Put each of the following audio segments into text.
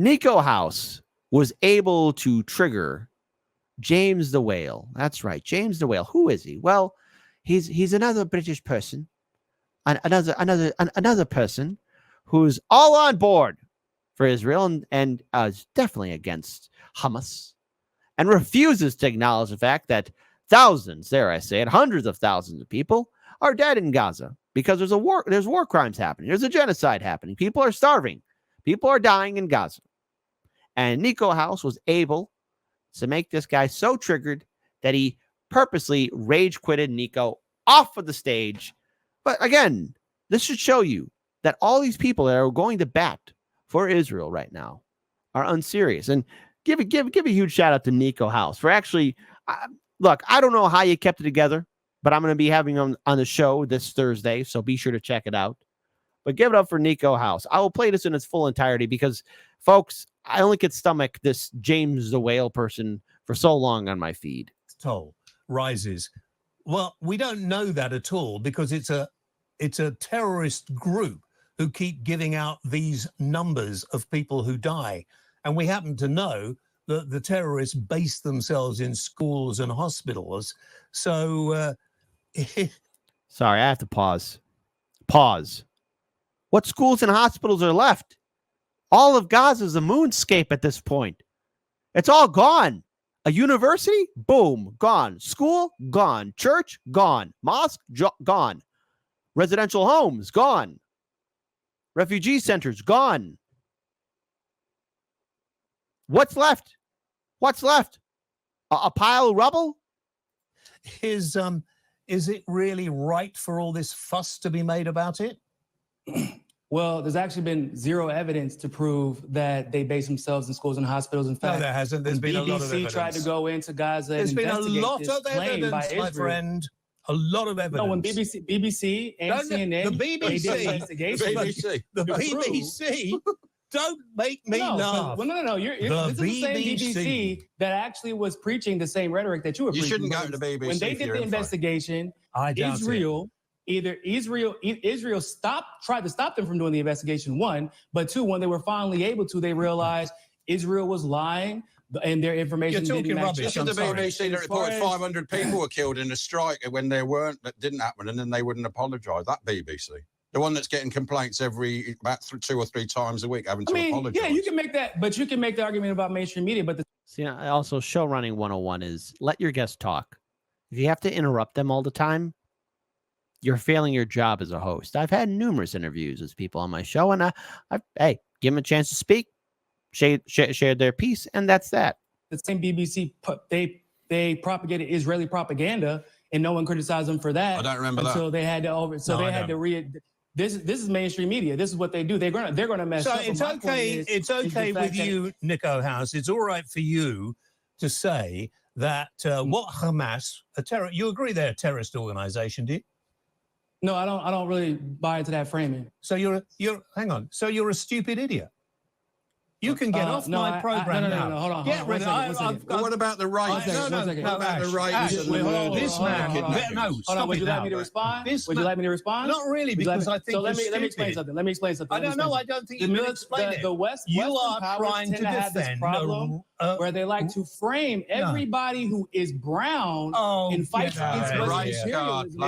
Nico House was able to trigger James the Whale. That's right, James the Whale. Who is he? Well, he's another British person, another person who's all on board for Israel and is definitely against Hamas and refuses to acknowledge the fact that thousands, there I say it, hundreds of thousands of people are dead in Gaza because there's war crimes happening. There's a genocide happening. People are starving. People are dying in Gaza. And Nico House was able to make this guy so triggered that he purposely rage quitted Nico off of the stage. But again, this should show you that all these people that are going to bat for Israel right now are unserious. And give a huge shout out to Nico House for actually, look, I don't know how you kept it together, but I'm going to be having him on the show this Thursday, so be sure to check it out. But give it up for Nico House. I will play this in its full entirety because, folks, I only could stomach this James the Whale person for so long on my feed. Toll rises. Well, we don't know that at all because it's a terrorist group who keep giving out these numbers of people who die. And we happen to know that the terrorists base themselves in schools and hospitals. So, sorry, I have to pause. Pause. What schools and hospitals are left? All of Gaza is a moonscape at this point. It's all gone. A university? Boom, gone. School? Gone. Church? Gone. Mosque? Gone. Residential homes? Gone. Refugee centers? Gone. What's left? What's left? A pile of rubble? Is it really right for all this fuss to be made about it? Well, there's actually been zero evidence to prove that they base themselves in schools and hospitals. In fact, no, there hasn't. There's been a lot of evidence. BBC tried to go into Gaza. There's and been a lot this of claim evidence, by my Israel. friend. A lot of evidence. No, when BBC and CNN, the BBC, don't make me laugh. No. This is the same BBC that actually was preaching the same rhetoric that you were preaching. You shouldn't go to the BBC. When they did the investigation, Israel tried to stop them from doing the investigation, one, but two, when they were finally able to, they realized Israel was lying and their information didn't match. This is the BBC that reported 500 people were killed in a strike when there weren't, that didn't happen, and then they wouldn't apologise. That BBC. The one that's getting complaints about 2 or 3 times a week having to apologise. Yeah, you can make that, but you can make the argument about mainstream media. But See, also show running 101 is let your guests talk. If you have to interrupt them all the time, you're failing your job as a host. I've had numerous interviews with people on my show, and hey, give them a chance to speak, share their piece, and that's that. The same BBC, they propagated Israeli propaganda, and no one criticized them for that. I don't remember that. So they had to This is mainstream media. This is what they do. They're gonna mess up. So it's okay. It's okay with you, Nico House. It's all right for you to say that what Hamas, you agree they're a terrorist organization, do you? No, I don't really buy into that framing. So hang on. So you're a stupid idiot. You can get off my program now. No, hold on. Get rid of What about the rights? What about the rights? This man. No, stop Would it you like now. me to respond? Would you like me to respond? Not really, because I think so. Let me explain something. I don't know. I don't think you can explain it. The West. You are trying to defend problem where they like to frame everybody who is brown and fights against imperialism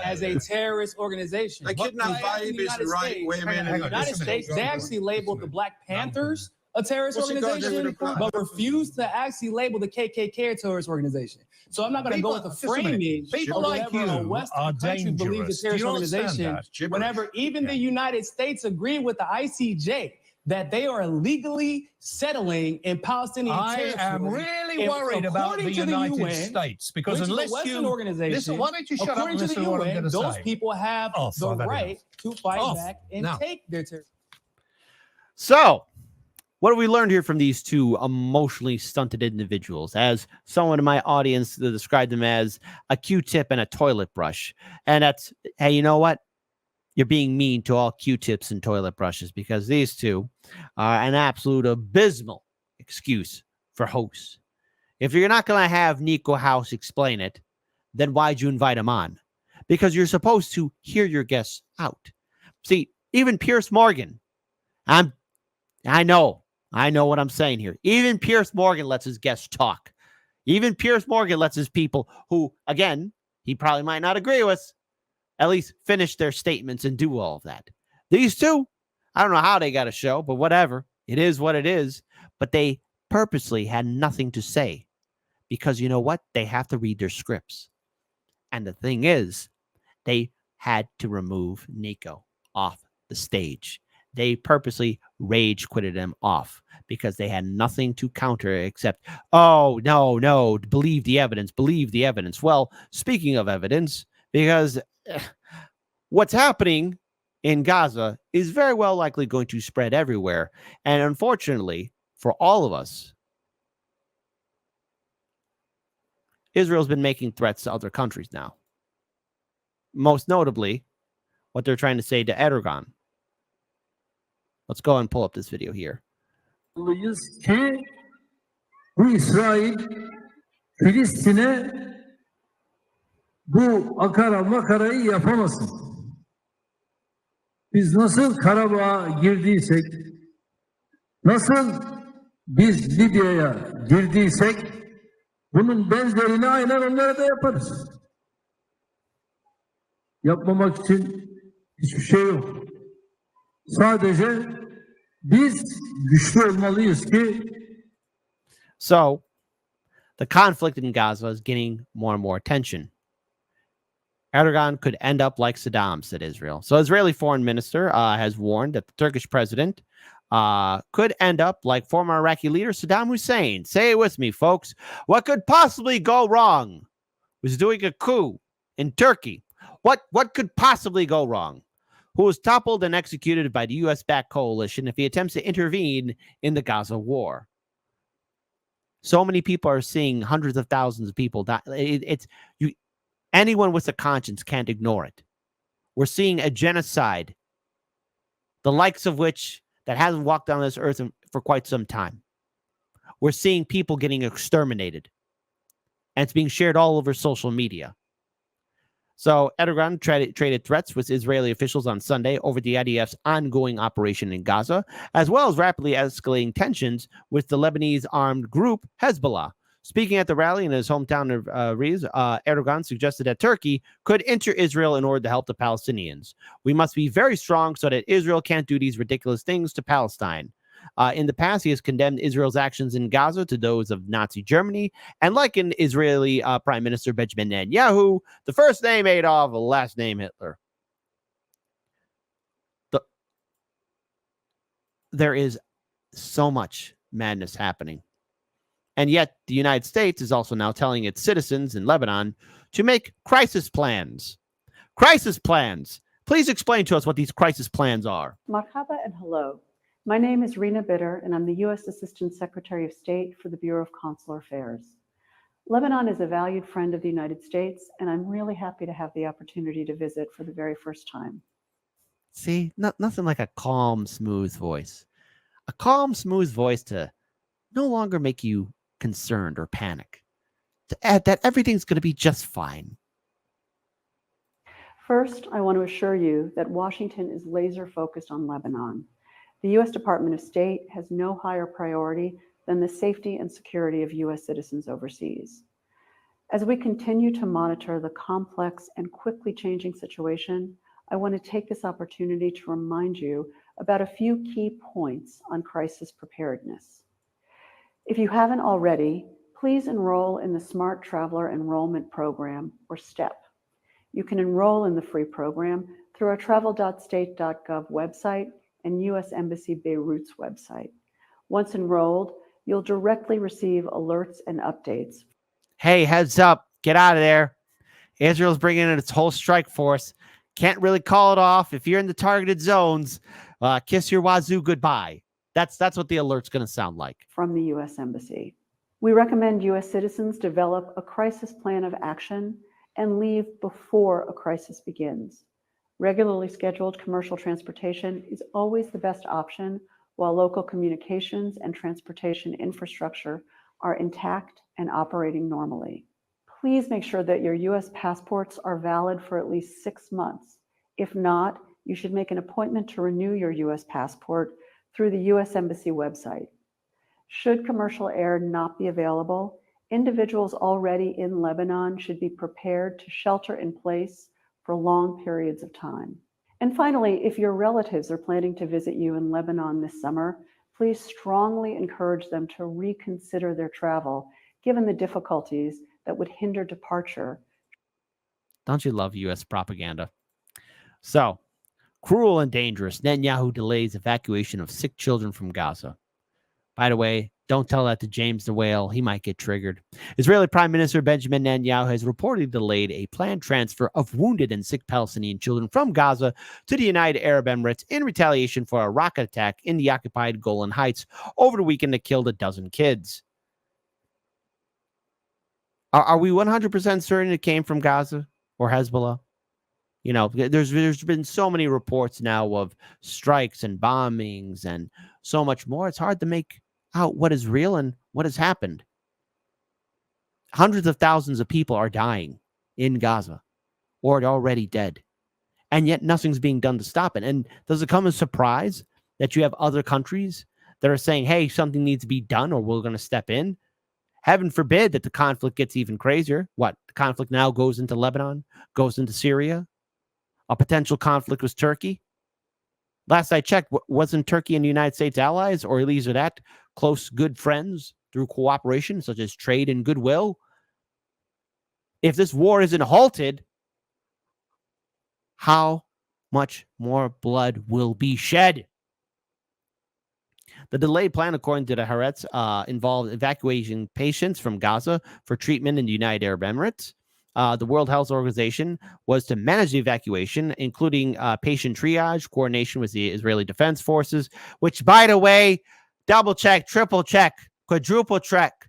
as a terrorist organization. They kidnap babies and rape women. In the United States, they actually labeled the Black Panthers a terrorist organization, but refused to actually label the KKK a terrorist organization. So I'm not going to go with the framing. People like you are dangerous. Believes a terrorist organization. Whenever even the United States agreed with the ICJ that they are illegally settling in Palestinian territory. I am really worried about the United States because unless you listen, why don't you shut up and listen to what I'm going to say? Those people have the right to fight back and take their territory. So, what have we learned here from these two emotionally stunted individuals? As someone in my audience described them as a Q-tip and a toilet brush. And that's, hey, you know what? You're being mean to all Q-tips and toilet brushes because these two are an absolute abysmal excuse for hosts. If you're not going to have Nico House explain it, then why'd you invite him on? Because you're supposed to hear your guests out. See, even Piers Morgan, I know what I'm saying here. Even Piers Morgan lets his guests talk. Even Piers Morgan lets his people who, again, he probably might not agree with, at least finish their statements and do all of that. These two, I don't know how they got a show, but whatever. It is what it is. But they purposely had nothing to say because you know what? They have to read their scripts. And the thing is, they had to remove Nico off the stage. They purposely rage quitted him off because they had nothing to counter except, oh, no, believe the evidence. Well, speaking of evidence, because what's happening in Gaza is very well likely going to spread everywhere. And unfortunately, for all of us, Israel's been making threats to other countries now. Most notably, what they're trying to say to Erdogan. Let's go and pull up this video here. Ki bu İsrail Filistin'e bu akara makarayı yapamasın. Biz nasıl Karabağ'a girdiysek, nasıl biz Libya'ya girdiysek, bunun benzerini aynen onlara da yaparız. Yapmamak için hiçbir şey yok. Sadece biz güçlü olmalıyız ki. So, the conflict in Gaza is getting more and more attention. Erdogan could end up like Saddam, said Israel. So, Israeli foreign minister has warned that the Turkish president could end up like former Iraqi leader Saddam Hussein. Say it with me, folks. What could possibly go wrong was doing a coup in Turkey. What could possibly go wrong? Who was toppled and executed by the U.S.-backed coalition if he attempts to intervene in the Gaza war. So many people are seeing hundreds of thousands of people die. Anyone with a conscience can't ignore it. We're seeing a genocide, the likes of which that hasn't walked on this earth for quite some time. We're seeing people getting exterminated, and it's being shared all over social media. So Erdogan traded threats with Israeli officials on Sunday over the IDF's ongoing operation in Gaza, as well as rapidly escalating tensions with the Lebanese armed group Hezbollah. Speaking at the rally in his hometown of Riz, Erdogan suggested that Turkey could enter Israel in order to help the Palestinians. We must be very strong so that Israel can't do these ridiculous things to Palestine. In the past, he has condemned Israel's actions in Gaza to those of Nazi Germany and likened Israeli Prime Minister Benjamin Netanyahu, the first name Adolf, the last name Hitler. There is so much madness happening. And yet, the United States is also now telling its citizens in Lebanon to make crisis plans. Crisis plans. Please explain to us what these crisis plans are. Marhaba and hello. My name is Rena Bitter, and I'm the U.S. Assistant Secretary of State for the Bureau of Consular Affairs. Lebanon is a valued friend of the United States, and I'm really happy to have the opportunity to visit for the very first time. See, nothing like a calm, smooth voice. A calm, smooth voice to no longer make you concerned or panic. To add that everything's going to be just fine. First, I want to assure you that Washington is laser focused on Lebanon. The U.S. Department of State has no higher priority than the safety and security of U.S. citizens overseas. As we continue to monitor the complex and quickly changing situation, I want to take this opportunity to remind you about a few key points on crisis preparedness. If you haven't already, please enroll in the Smart Traveler Enrollment Program, or STEP. You can enroll in the free program through our travel.state.gov website and U.S. Embassy Beirut's website. Once enrolled, you'll directly receive alerts and updates. Hey, heads up, get out of there. Israel's bringing in its whole strike force. Can't really call it off. If you're in the targeted zones, kiss your wazoo goodbye. That's what the alert's going to sound like. From the U.S. Embassy. We recommend U.S. citizens develop a crisis plan of action and leave before a crisis begins. Regularly scheduled commercial transportation is always the best option while local communications and transportation infrastructure are intact and operating normally. Please make sure that your U.S. passports are valid for at least 6 months. If not, you should make an appointment to renew your U.S. passport through the U.S. Embassy website. Should commercial air not be available, individuals already in Lebanon should be prepared to shelter in place for long periods of time. And finally, if your relatives are planning to visit you in Lebanon this summer, please strongly encourage them to reconsider their travel, given the difficulties that would hinder departure. Don't you love U.S. propaganda? So, cruel and dangerous. Netanyahu delays evacuation of sick children from Gaza. By the way, don't tell that to James the Whale. He might get triggered. Israeli Prime Minister Benjamin Netanyahu has reportedly delayed a planned transfer of wounded and sick Palestinian children from Gaza to the United Arab Emirates in retaliation for a rocket attack in the occupied Golan Heights over the weekend that killed a dozen kids. Are we 100% certain it came from Gaza or Hezbollah? You know, there's been so many reports now of strikes and bombings and so much more. It's hard to make out what is real and what has happened. Hundreds of thousands of people are dying in Gaza or are already dead. And yet nothing's being done to stop it. And does it come as a surprise that you have other countries that are saying, hey, something needs to be done or we're going to step in? Heaven forbid that the conflict gets even crazier. What? The conflict now goes into Lebanon, goes into Syria. A potential conflict with Turkey. Last I checked, wasn't Turkey and the United States allies, or at least are that close, good friends through cooperation, such as trade and goodwill? If this war isn't halted, how much more blood will be shed? The delayed plan, according to the Haaretz, involved evacuating patients from Gaza for treatment in the United Arab Emirates. The World Health Organization was to manage the evacuation, including patient triage, coordination with the Israeli Defense Forces, which, by the way, double check, triple check, quadruple check,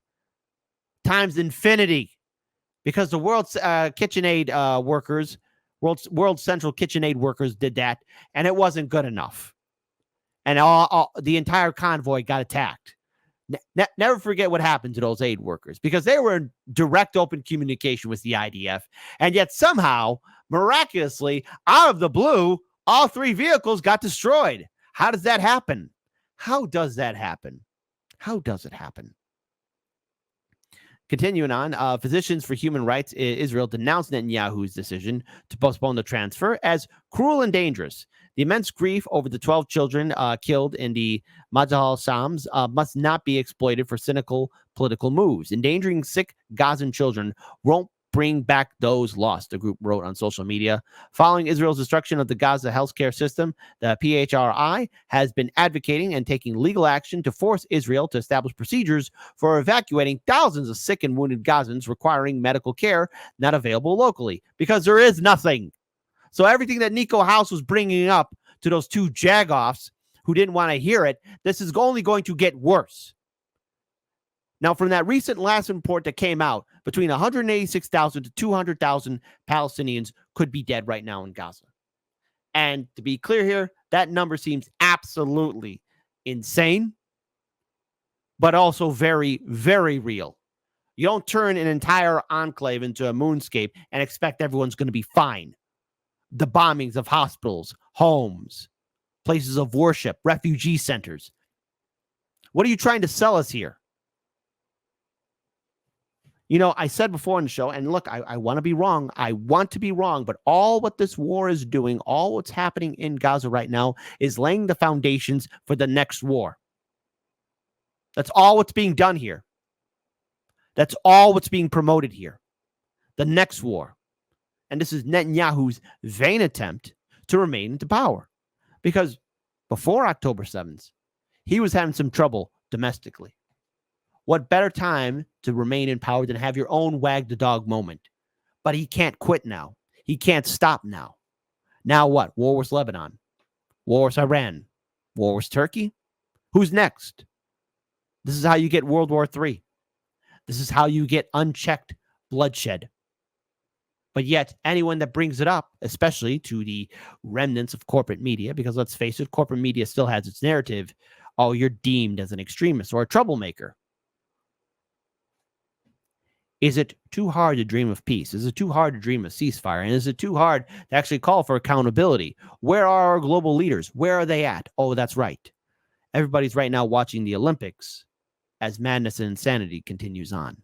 times infinity, because the World's KitchenAid workers, World Central KitchenAid workers did that, and it wasn't good enough. And the entire convoy got attacked. Never forget what happened to those aid workers, because they were in direct open communication with the IDF. And yet somehow, miraculously, out of the blue, all three vehicles got destroyed. How does that happen? How does that happen? How does it happen? Continuing on, Physicians for Human Rights in Israel denounced Netanyahu's decision to postpone the transfer as cruel and dangerous. The immense grief over the 12 children killed in the Majal Shams must not be exploited for cynical political moves. Endangering sick Gazan children won't bring back those lost, the group wrote on social media. Following Israel's destruction of the Gaza healthcare system, the PHRI has been advocating and taking legal action to force Israel to establish procedures for evacuating thousands of sick and wounded Gazans requiring medical care not available locally, because there is nothing. So everything that Nico House was bringing up to those two Jagoffs who didn't want to hear it, this is only going to get worse. Now, from that recent last report that came out, between 186,000 to 200,000 Palestinians could be dead right now in Gaza. And to be clear here, that number seems absolutely insane, but also very, very real. You don't turn an entire enclave into a moonscape and expect everyone's going to be fine. The bombings of hospitals, homes, places of worship, refugee centers. What are you trying to sell us here? You know, I said before in the show, and look, I want to be wrong. I want to be wrong, but all what this war is doing, all what's happening in Gaza right now is laying the foundations for the next war. That's all what's being done here. That's all what's being promoted here. The next war. And this is Netanyahu's vain attempt to remain into power. Because before October 7th, he was having some trouble domestically. What better time to remain in power than have your own wag the dog moment? But he can't quit now. He can't stop now. Now what? War with Lebanon. War with Iran. War with Turkey. Who's next? This is how you get World War III. This is how you get unchecked bloodshed. But yet, anyone that brings it up, especially to the remnants of corporate media, because let's face it, corporate media still has its narrative, oh, you're deemed as an extremist or a troublemaker. Is it too hard to dream of peace? Is it too hard to dream of ceasefire? And is it too hard to actually call for accountability? Where are our global leaders? Where are they at? Oh, that's right. everybody's right now watching the Olympics as madness and insanity continues on.